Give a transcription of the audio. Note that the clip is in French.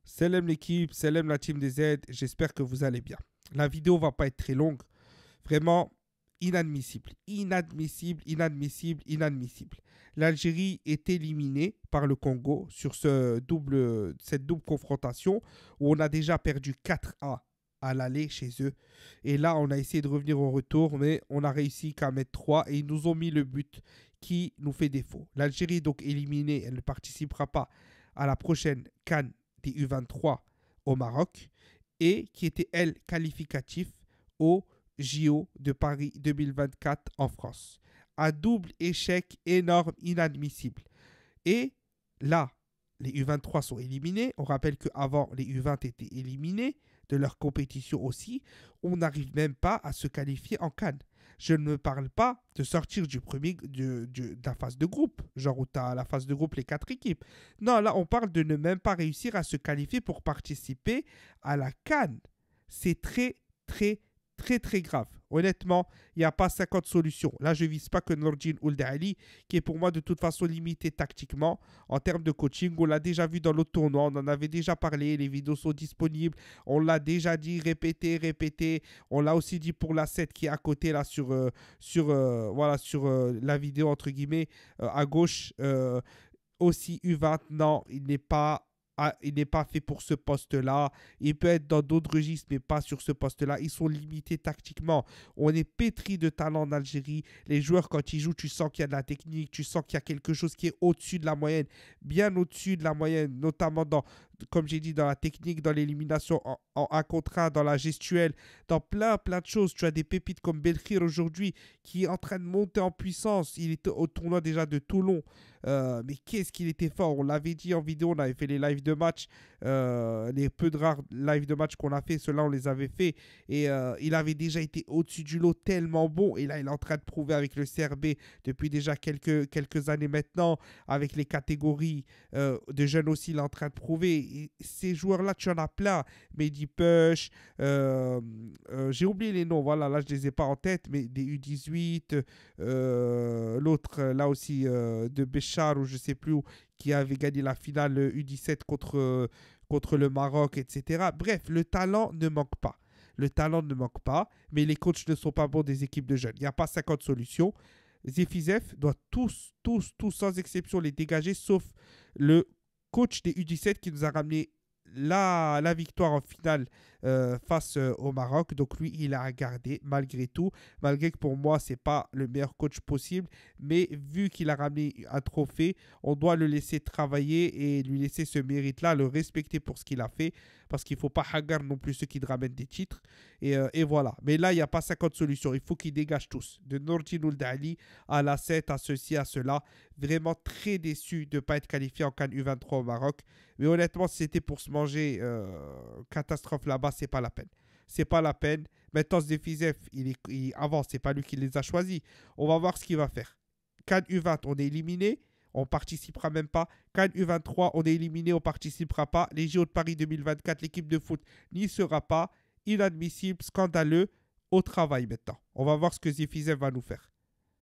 Salam l'équipe, salam la team des Z, j'espère que vous allez bien. La vidéo va pas être très longue, vraiment inadmissible, inadmissible, inadmissible, inadmissible. L'Algérie est éliminée par le Congo sur cette double confrontation où on a déjà perdu 4-1 à l'aller chez eux. Et là, on a essayé de revenir au retour, mais on a réussi qu'à mettre 3 et ils nous ont mis le but qui nous fait défaut. L'Algérie est donc éliminée, elle ne participera pas à la prochaine CAN des U23 au Maroc et qui était, elle, qualificatif au JO de Paris 2024 en France. Un double échec énorme, inadmissible. Et là, les U23 sont éliminés. On rappelle qu'avant, les U20 étaient éliminés de leur compétition aussi. On n'arrive même pas à se qualifier en CAN. Je ne me parle pas de sortir de la phase de groupe, genre où tu as la phase de groupe les 4 équipes. Non, là, on parle de ne même pas réussir à se qualifier pour participer à la CAN. C'est très, très, très, très grave. Honnêtement, il n'y a pas 50 solutions. Là, je ne vise pas que Nordine Ould Ali, qui est pour moi de toute façon limité tactiquement en termes de coaching. On l'a déjà vu dans l'autre tournoi, on en avait déjà parlé, les vidéos sont disponibles. On l'a déjà dit, répété, répété. On l'a aussi dit pour la 7 qui est à côté là sur la vidéo entre guillemets à gauche. Aussi U20, non, il n'est pas fait pour ce poste-là. Il peut être dans d'autres registres, mais pas sur ce poste-là. Ils sont limités tactiquement. On est pétri de talent en Algérie. Les joueurs, quand ils jouent, tu sens qu'il y a de la technique, tu sens qu'il y a quelque chose qui est au-dessus de la moyenne, bien au-dessus de la moyenne, notamment comme j'ai dit, dans la technique, dans l'élimination en 1 contre 1, dans la gestuelle, dans plein, plein de choses. Tu as des pépites comme Belkhir aujourd'hui qui est en train de monter en puissance. Il était au tournoi déjà de Toulon. Mais qu'est-ce qu'il était fort. On l'avait dit en vidéo, on avait fait les lives de match, les peu de rares lives de match qu'on a fait, ceux-là on les avait fait, et il avait déjà été au-dessus du lot, tellement bon, et là il est en train de prouver avec le CRB depuis déjà quelques années maintenant, avec les catégories de jeunes aussi, il est en train de prouver. Et ces joueurs-là, tu en as plein, Mehdi Push, j'ai oublié les noms, voilà, là je les ai pas en tête, mais des U18, l'autre là aussi de Béchar ou je sais plus où, qui avait gagné la finale U17 contre le Maroc, etc. Bref, le talent ne manque pas. Le talent ne manque pas, mais les coachs ne sont pas bons des équipes de jeunes. Il n'y a pas 50 solutions. Zefizef doit tous, sans exception, les dégager, sauf le coach des U17 qui nous a ramené la victoire en finale face au Maroc. Donc lui, il a gardé malgré tout, malgré que pour moi, c'est pas le meilleur coach possible. Mais vu qu'il a ramené un trophée, on doit le laisser travailler et lui laisser ce mérite-là, le respecter pour ce qu'il a fait. Parce qu'il ne faut pas hagar non plus ceux qui te ramènent des titres. Et voilà. Mais là, il n'y a pas 50 solutions. Il faut qu'ils dégagent tous. De Nordine Ould Ali à la 7, à ceci, à cela. Vraiment très déçu de ne pas être qualifié en CAN U23 au Maroc. Mais honnêtement, si c'était pour se manger catastrophe là-bas, c'est pas la peine. C'est pas la peine. Maintenant, Zefizef, avant, c'est pas lui qui les a choisis. On va voir ce qu'il va faire. CAN U20, on est éliminé. On participera même pas. CAN U23, on est éliminé, on participera pas. Les JO de Paris 2024, l'équipe de foot n'y sera pas. Inadmissible, scandaleux. Au travail maintenant. On va voir ce que Zefizef va nous faire.